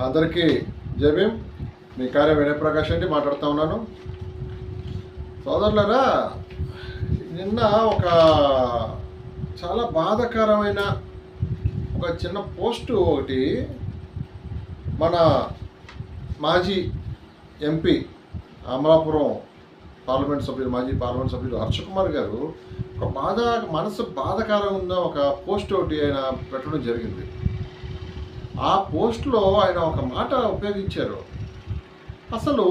అందరికీ జై భీమ్. మీ కార్య వినయప్రకాష్ అండి మాట్లాడుతూ ఉన్నాను. సోదరులారా, నిన్న ఒక చాలా బాధాకరమైన ఒక చిన్న పోస్టు ఒకటి మన మాజీ ఎంపీ అమలాపురం పార్లమెంట్ సభ్యులు మాజీ పార్లమెంట్ సభ్యులు హర్షకుమార్ గారు ఒక మనసు బాధాకరంగా ఒక పోస్ట్ ఒకటి ఆయన పెట్టడం జరిగింది. ఆ పోస్ట్లో ఆయన ఒక మాట ఉపయోగించారు. అసలు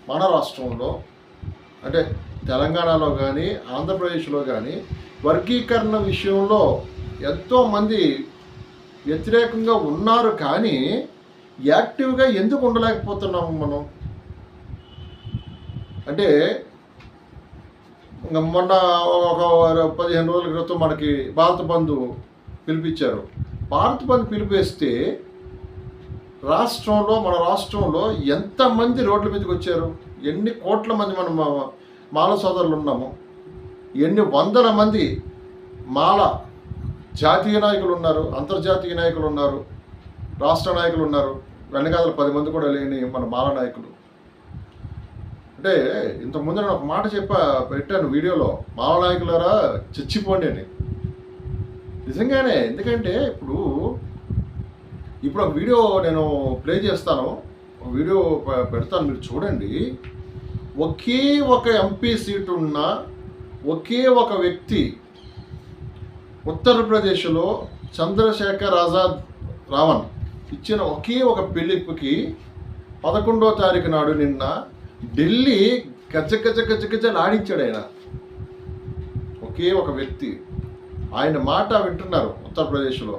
మన రాష్ట్రంలో అంటే తెలంగాణలో కానీ ఆంధ్రప్రదేశ్లో కానీ వర్గీకరణ విషయంలో ఎంతోమంది వ్యతిరేకంగా ఉన్నారు, కానీ యాక్టివ్గా ఎందుకు ఉండలేకపోతున్నాము మనం? అంటే మొన్న ఒక 15 రోజుల క్రితం మనకి భారత బంధు పిలిపించారు. భారత బంధు పిలిపేస్తే మన రాష్ట్రంలో ఎంతమంది రోడ్ల మీదకి వచ్చారు? ఎన్ని కోట్ల మంది మన మాల సోదరులు ఉన్నాము, ఎన్ని వందల మంది మాల జాతీయ నాయకులు ఉన్నారు, అంతర్జాతీయ నాయకులు ఉన్నారు, రాష్ట్ర నాయకులు ఉన్నారు, వెనకాల 10 మంది కూడా లేని మన మాల నాయకులు. అంటే ఇంతకుముందు నేను ఒక మాట పెట్టాను వీడియోలో, మాల నాయకులారా చచ్చిపోండి అని. నిజంగానే, ఎందుకంటే ఇప్పుడు ఒక వీడియో నేను ప్లే చేస్తాను, ఒక వీడియో పెడతాను, మీరు చూడండి. ఒకే ఒక ఎంపీ సీటు ఉన్న ఒకే ఒక వ్యక్తి ఉత్తరప్రదేశ్లో చంద్రశేఖర్ ఆజాద్ రావణ్ ఇచ్చిన ఒకే ఒక పిలుపుకి 11వ తారీఖు నాడు నిన్న ఢిల్లీ గజ్జలాడించాడు ఆయన. ఒకే ఒక వ్యక్తి, ఆయన మాట వింటున్నారు ఉత్తరప్రదేశ్లో.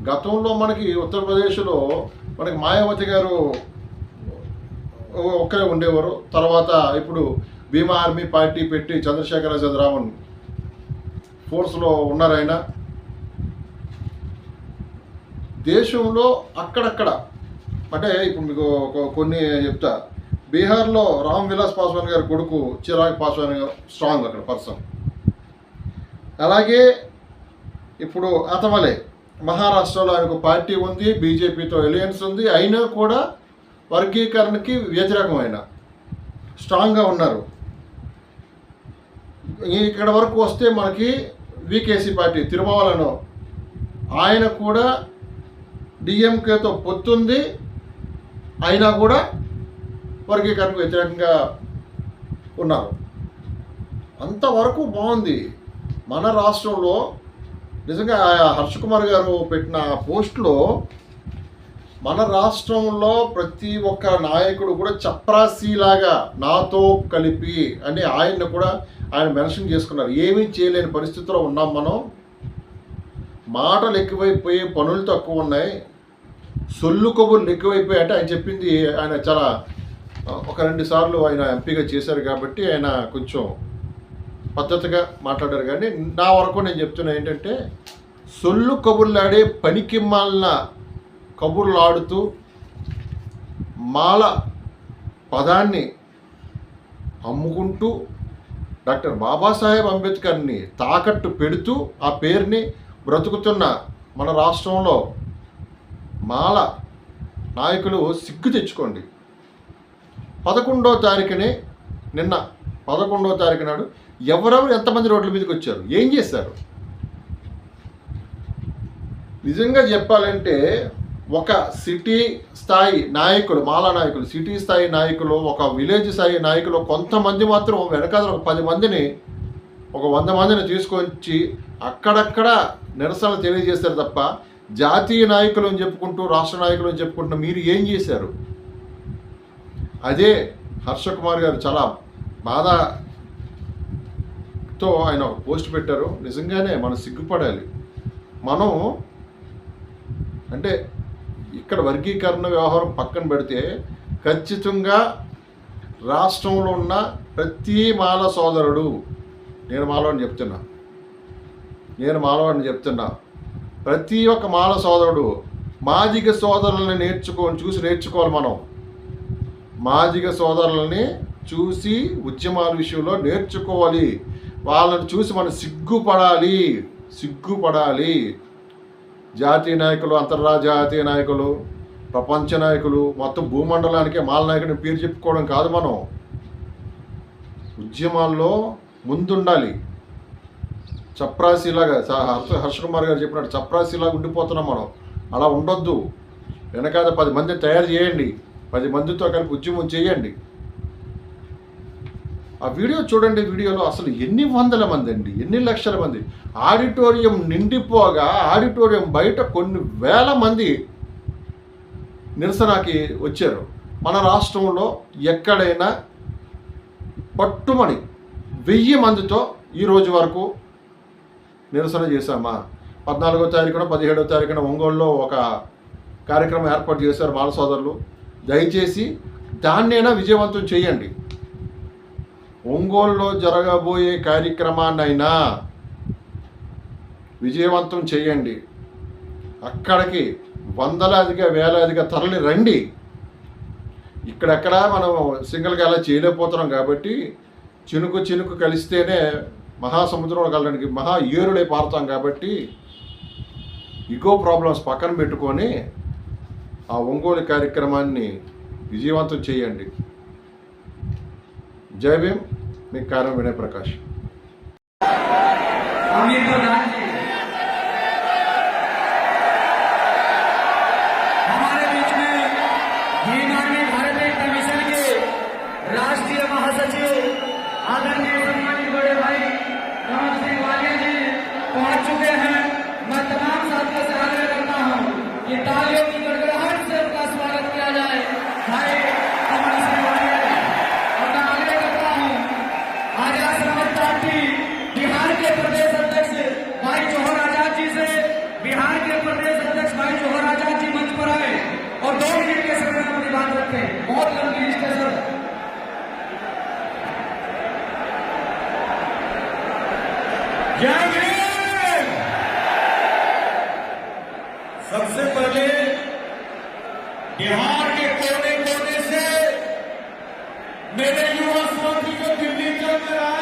గతంలో మనకి ఉత్తరప్రదేశ్లో మాయావతి గారు ఒక్కరే ఉండేవారు. తర్వాత ఇప్పుడు భీమా ఆర్మీ పార్టీ పెట్టి చంద్రశేఖర్ ఆజాద్ రావణ్ ఫోర్స్లో ఉన్నారు ఆయన. దేశంలో అక్కడక్కడ అంటే ఇప్పుడు మీకు కొన్ని చెప్తా. బీహార్లో రామ్ విలాస్ పాస్వాన్ గారి కొడుకు చిరాగ్ పాస్వాన్ గారు స్ట్రాంగ్ అక్కడ పర్సన్. అలాగే ఇప్పుడు అతవలే మహారాష్ట్రలో ఆయనకు పార్టీ ఉంది, బీజేపీతో ఎలియన్స్ ఉంది, అయినా కూడా వర్గీకరణకి వ్యతిరేకమైన స్ట్రాంగ్గా ఉన్నారు. ఇక్కడ వరకు వస్తే మనకి వికేసీ పార్టీ తిరుమలను, ఆయన కూడా డిఎంకేతో పొత్తుంది, అయినా కూడా వర్గీకరణకు వ్యతిరేకంగా ఉన్నారు. అంతవరకు బాగుంది. మన రాష్ట్రంలో నిజంగా హర్షకుమార్ గారు పెట్టిన పోస్ట్లో మన రాష్ట్రంలో ప్రతి ఒక్క నాయకుడు కూడా చప్రాసీలాగా నాతో కలిపి అని ఆయన మెన్షన్ చేసుకున్నారు. ఏమీ చేయలేని పరిస్థితిలో ఉన్నాం మనం. మాటలు ఎక్కువైపోయి పనులు తక్కువ ఉన్నాయి, సొల్లు కబుర్లు ఎక్కువైపోయి. అంటే ఆయన చెప్పింది ఆయన చాలా ఒక 2 సార్లు ఆయన ఎంపీగా చేశారు కాబట్టి ఆయన కొంచెం పద్ధతిగా మాట్లాడారు. కానీ నా వరకు నేను చెప్తున్నా ఏంటంటే, సొల్లు కబుర్లాడే పనికి మాలిన కబుర్లు ఆడుతూ మాల పదాన్ని అమ్ముకుంటూ డాక్టర్ బాబాసాహెబ్ అంబేద్కర్ని తాకట్టు పెడుతూ ఆ పేరుని బ్రతుకుతున్న మన రాష్ట్రంలో మాల నాయకులు సిగ్గు తెచ్చుకోండి. 11వ తారీఖుని నిన్న 11వ తారీఖు నాడు ఎవరెవరు ఎంతమంది రోడ్ల మీదకి వచ్చారు, ఏం చేశారు? నిజంగా చెప్పాలంటే ఒక సిటీ స్థాయి నాయకులు, మాలా నాయకులు, సిటీ స్థాయి నాయకులు, ఒక విలేజ్ స్థాయి నాయకులు కొంతమంది మాత్రం వెనకాల ఒక 10 మందిని, ఒక 100 మందిని తీసుకొచ్చి అక్కడక్కడ నిరసనలు తెలియజేశారు తప్ప జాతీయ నాయకులు అని చెప్పుకుంటూ, రాష్ట్ర నాయకులు అని చెప్పుకుంటూ మీరు ఏం చేశారు? అదే హర్షకుమార్ గారు చాలా బాధతో ఆయన ఒక పోస్ట్ పెట్టారు. నిజంగానే మనం సిగ్గుపడాలి. మనం అంటే ఇక్కడ వర్గీకరణ వ్యవహారం పక్కన పెడితే ఖచ్చితంగా రాష్ట్రంలో ఉన్న ప్రతి మాల సోదరుడు, నేను మాలవాడిని చెప్తున్నా, ప్రతి ఒక్క మాల సోదరుడు మాదిగ సోదరులని చూసి నేర్చుకోవాలి. మనం మాదిగ సోదరులని చూసి ఉద్యమాల విషయంలో నేర్చుకోవాలి. వాళ్ళని చూసి మనం సిగ్గుపడాలి. జాతీయ నాయకులు, అంతర్జాతీయ నాయకులు, ప్రపంచ నాయకులు, మొత్తం భూమండలానికే మాల నాయకుడిని పేరు చెప్పుకోవడం కాదు. మనం ఉద్యమాల్లో ముందుండాలి. చప్రాసీలాగా హర్ష కుమార్ గారు చెప్పినట్టు చప్రాసీలాగా ఉండిపోతున్నాం మనం. అలా ఉండొద్దు. వెనకాల 10 మందిని తయారు చేయండి, 10 మందితో కలిపి ఉద్యమం చేయండి. ఆ వీడియో చూడండి. వీడియోలో అసలు ఎన్ని వందల మంది అండి, ఎన్ని లక్షల మంది. ఆడిటోరియం నిండిపోగా ఆడిటోరియం బయట కొన్ని వేల మంది నిరసనకి వచ్చారు. మన రాష్ట్రంలో ఎక్కడైనా పట్టుమని 1000 మందితో ఈరోజు వరకు నిరసన చేశామా? 14వ తారీఖున 17వ తారీఖున ఒంగోలులో ఒక కార్యక్రమం ఏర్పాటు చేశారు మాల సోదరులు. దయచేసి దాన్నైనా విజయవంతం చేయండి. ఒంగోలులో జరగబోయే కార్యక్రమాన్నైనా విజయవంతం చేయండి. అక్కడికి వందలాదిగా వేలాదిగా తరలి రండి. ఇక్కడెక్కడ మనం సింగిల్గా అలా చేయలేకపోతున్నాం కాబట్టి చినుకు చినుకు కలిస్తేనే మహాసముద్రంలో కలడానికి మహా ఏరులై పారుతాం కాబట్టి ఇగో ప్రాబ్లమ్స్ పక్కన పెట్టుకొని ఆ ఒంగోలు కార్యక్రమాన్ని విజయవంతం చేయండి. జై భీమ్. మీ కారం వినయ్ ప్రకాష్. राष्ट्रीय महासचिव आदरणीय सम्मानित बड़े भाई कमल सिंह वालिया जी पहुंच चुके हैं। मैं तमाम साथियों से आग्रह करता हूं कि तालियों की गड़गड़ाहट से उनका स्वागत किया जाए भाई कमल सिंह वालिया जी। और मैं आग्रह करता हूं आजाद समाज पार्टी बिहार के प्रदेश अध्यक्ष भाई जौहर आजाद जी से बिहार के प्रदेश अध्यक्ष भाई जौहर आजाद जी मंच पर आए और 2 मिनट के समय में अपनी बात रखें। बहुत लंबी लिस्ट है सर। सबसे पहले बिहार के कोने कोने से मेरे युवा साथी जो दिल्ली चल रहा है